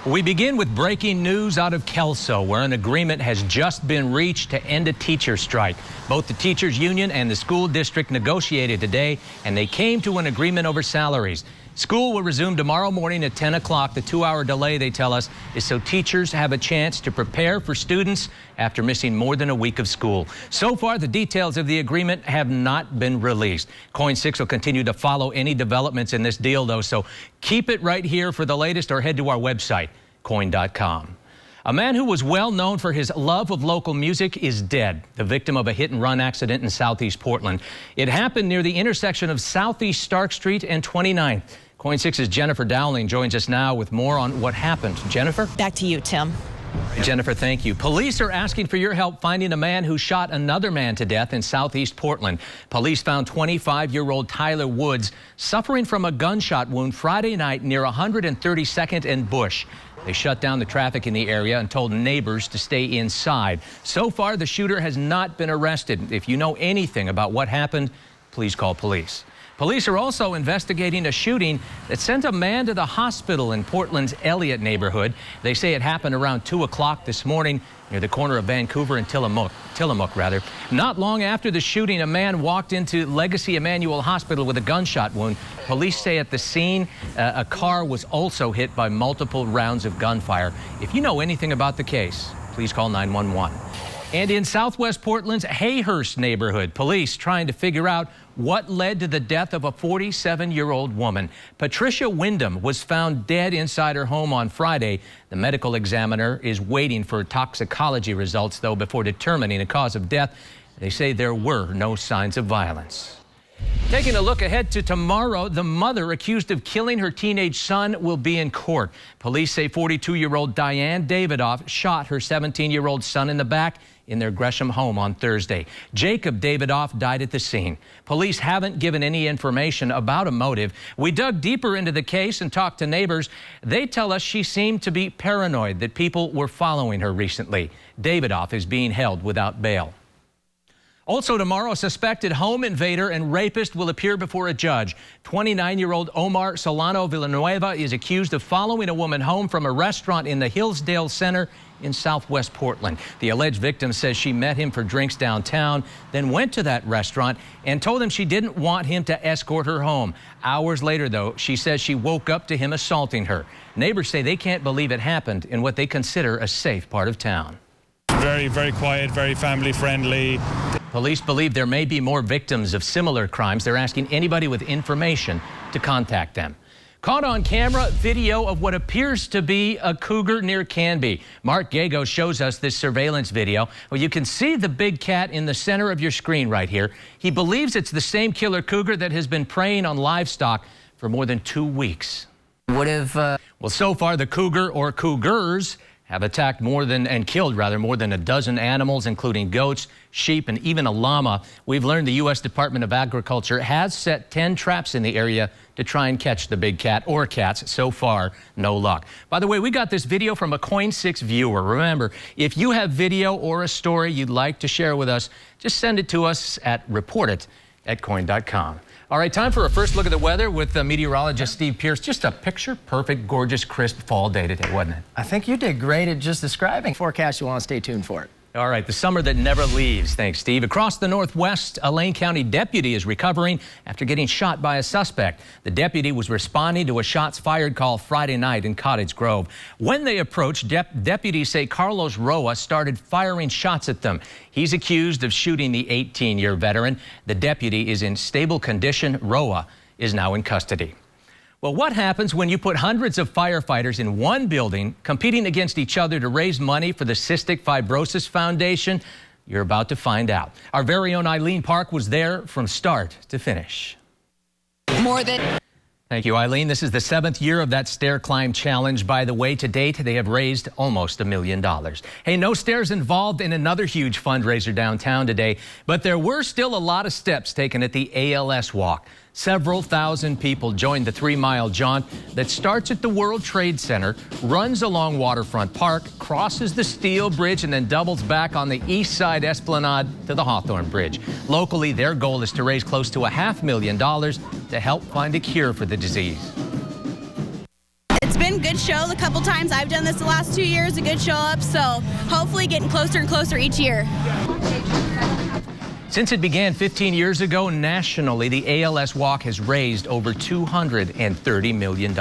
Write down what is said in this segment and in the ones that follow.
We begin with breaking news out of Kelso, where an agreement has just been reached to end a teacher strike. Both the teachers union and the school district negotiated today, and they came to an agreement over salaries. School will resume tomorrow morning at 10 o'clock. The 2-hour delay, they tell us, is so teachers have a chance to prepare for students after missing more than a week of school. So far, the details of the agreement have not been released. KOIN 6 will continue to follow any developments in this deal, though, so keep it right here for the latest or head to our website, KOIN.com. A man who was well known for his love of local music is dead, the victim of a hit-and-run accident in southeast Portland. It happened near the intersection of Southeast Stark Street and 29th. KOIN 6's Jennifer Dowling joins us now with more on what happened. Jennifer? Back to you, Tim. Jennifer, thank you. Police are asking for your help finding a man who shot another man to death in southeast Portland. Police found 25-year-old Tyler Woods suffering from a gunshot wound Friday night near 132nd and Bush. They shut down the traffic in the area and told neighbors to stay inside. So far, the shooter has not been arrested. If you know anything about what happened, please call police. Police are also investigating a shooting that sent a man to the hospital in Portland's Elliott neighborhood. They say it happened around 2 o'clock this morning near the corner of Vancouver and Tillamook. Not long after the shooting, a man walked into Legacy Emmanuel Hospital with a gunshot wound. Police say at the scene, a car was also hit by multiple rounds of gunfire. If you know anything about the case, please call 911. And in southwest Portland's Hayhurst neighborhood, police trying to figure out what led to the death of a 47-year-old woman. Patricia Wyndham was found dead inside her home on Friday. The medical examiner is waiting for toxicology results, though, before determining a cause of death. They say there were no signs of violence. Taking a look ahead to tomorrow, the mother accused of killing her teenage son will be in court. Police say 42-year-old Diane Davidoff shot her 17-year-old son in the back in their Gresham home on Thursday. Jacob Davidoff died at the scene. Police haven't given any information about a motive. We dug deeper into the case and talked to neighbors. They tell us she seemed to be paranoid that people were following her recently. Davidoff is being held without bail. Also tomorrow, a suspected home invader and rapist will appear before a judge. 29-year-old Omar Solano Villanueva is accused of following a woman home from a restaurant in the Hillsdale Center in southwest Portland. The alleged victim says she met him for drinks downtown, then went to that restaurant and told him she didn't want him to escort her home. Hours later, though, she says she woke up to him assaulting her. Neighbors say they can't believe it happened in what they consider a safe part of town. Very, very quiet, very family-friendly. Police believe there may be more victims of similar crimes. They're asking anybody with information to contact them. Caught on camera, video of what appears to be a cougar near Canby. Mark Gago shows us this surveillance video. Well, you can see the big cat in the center of your screen right here. He believes it's the same killer cougar that has been preying on livestock for more than 2 weeks. Well, so far, the cougar or cougars have attacked and killed more than a dozen animals, including goats, sheep, and even a llama. We've learned the U.S. Department of Agriculture has set 10 traps in the area to try and catch the big cat or cats. So far, no luck. By the way, we got this video from a KOIN 6 viewer. Remember, if you have video or a story you'd like to share with us, just send it to us at reportit@koin.com. All right, time for a first look at the weather with meteorologist Steve Pierce. Just a picture-perfect, gorgeous, crisp fall day today, wasn't it? I think you did great at just describing forecast. You want to stay tuned for it. All right, the summer that never leaves. Thanks, Steve. Across the Northwest, a Lane County deputy is recovering after getting shot by a suspect. The deputy was responding to a shots fired call Friday night in Cottage Grove. When they approached, deputies say Carlos Roa started firing shots at them. He's accused of shooting the 18-year veteran. The deputy is in stable condition. Roa is now in custody. Well, what happens when you put hundreds of firefighters in one building competing against each other to raise money for the Cystic Fibrosis Foundation? You're about to find out. Our very own Eileen Park was there from start to finish. Thank you, Eileen. This is the 7th year of that stair climb challenge. By the way, to date, they have raised almost $1 million. Hey, no stairs involved in another huge fundraiser downtown today, but there were still a lot of steps taken at the ALS Walk. Several thousand people joined the 3-mile jaunt that starts at the World Trade Center, runs along Waterfront Park, crosses the Steel Bridge, and then doubles back on the East Side Esplanade to the Hawthorne Bridge. Locally, their goal is to raise close to $500,000 to help find a cure for the disease. It's been been a good show the couple times I've done this the last 2 years, a good show up, so hopefully getting closer and closer each year. Since it began 15 years ago nationally, the ALS Walk has raised over $230 million.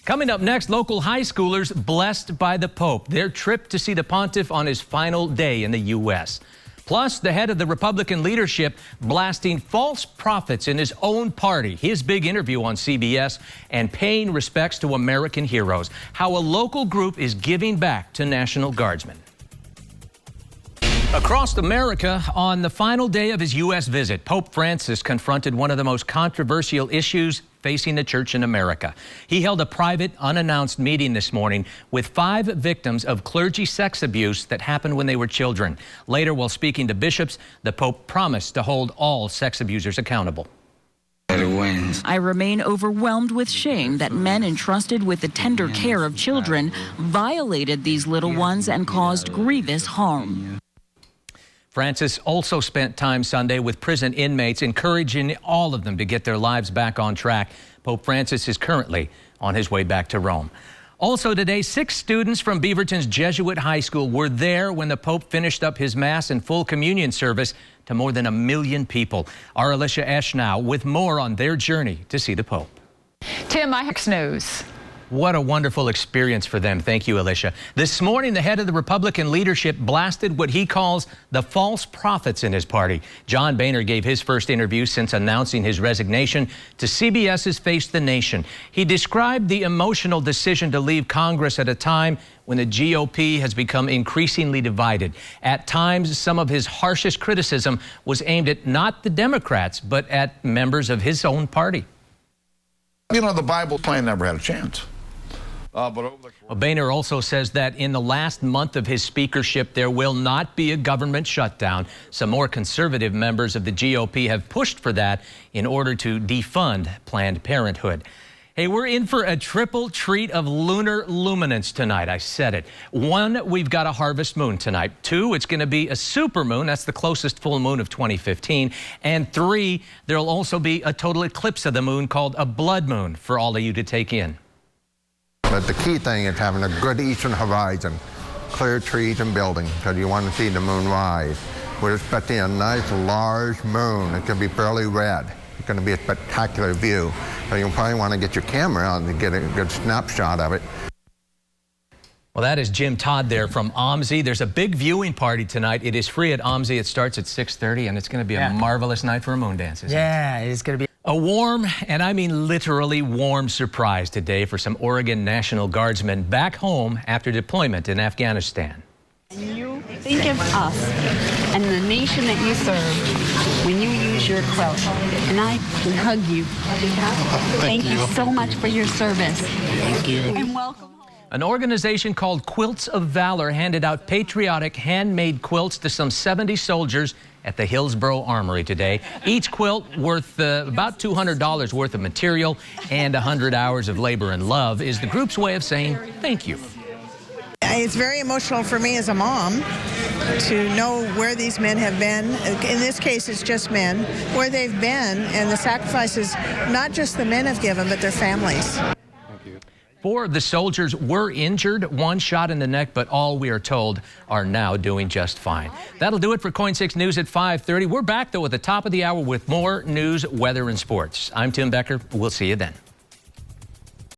Coming up next, local high schoolers blessed by the Pope. Their trip to see the pontiff on his final day in the U.S. Plus, the head of the Republican leadership blasting false prophets in his own party. His big interview on CBS, and paying respects to American heroes. How a local group is giving back to National Guardsmen. Across America, on the final day of his U.S. visit, Pope Francis confronted one of the most controversial issues facing the church in America. He held a private, unannounced meeting this morning with 5 victims of clergy sex abuse that happened when they were children. Later, while speaking to bishops, the Pope promised to hold all sex abusers accountable. I remain overwhelmed with shame that men entrusted with the tender care of children violated these little ones and caused grievous harm. Francis also spent time Sunday with prison inmates, encouraging all of them to get their lives back on track. Pope Francis is currently on his way back to Rome. Also today, 6 students from Beaverton's Jesuit High School were there when the Pope finished up his Mass and full communion service to more than 1 million people. Our Alicia Esch now with more on their journey to see the Pope. Tim, IHEX News. What a wonderful experience for them. Thank you, Alicia. This morning, the head of the Republican leadership blasted what he calls the false prophets in his party. John Boehner gave his first interview since announcing his resignation to CBS's Face the Nation. He described the emotional decision to leave Congress at a time when the GOP has become increasingly divided. At times, some of his harshest criticism was aimed at not the Democrats, but at members of his own party. You know, the Bible plan never had a chance. Boehner also says that in the last month of his speakership, there will not be a government shutdown. Some more conservative members of the GOP have pushed for that in order to defund Planned Parenthood. Hey, we're in for a triple treat of lunar luminance tonight. I said it. 1, we've got a harvest moon tonight. 2, it's going to be a supermoon. That's the closest full moon of 2015. And 3, there'll also be a total eclipse of the moon called a blood moon for all of you to take in. But the key thing is having a good eastern horizon, clear trees and buildings, because you want to see the moon rise. We're expecting a nice large moon. It's going to be fairly red. It's going to be a spectacular view. So you'll probably want to get your camera on to get a good snapshot of it. Well, that is Jim Todd there from OMSI. There's a big viewing party tonight. It is free at OMSI. It starts at 6:30, and it's going to be a marvelous night for a moon dance, isn't it? Yeah, it's going to be a warm, and I mean literally warm, surprise today for some Oregon National Guardsmen back home after deployment in Afghanistan. You think of us and the nation that you serve when you use your quilt, and I hug you. Thank you so much for your service. Thank you. And welcome home. An organization called Quilts of Valor handed out patriotic handmade quilts to some 70 soldiers at the Hillsborough Armory today. Each quilt worth about $200 worth of material and 100 hours of labor and love is the group's way of saying thank you. It's very emotional for me as a mom to know where these men have been. In this case, it's just men, where they've been, and the sacrifices not just the men have given, but their families. 4 of the soldiers were injured, 1 shot in the neck, but all, we are told, are now doing just fine. That'll do it for Coin 6 News at 5:30. We're back, though, at the top of the hour with more news, weather, and sports. I'm Tim Becker. We'll see you then.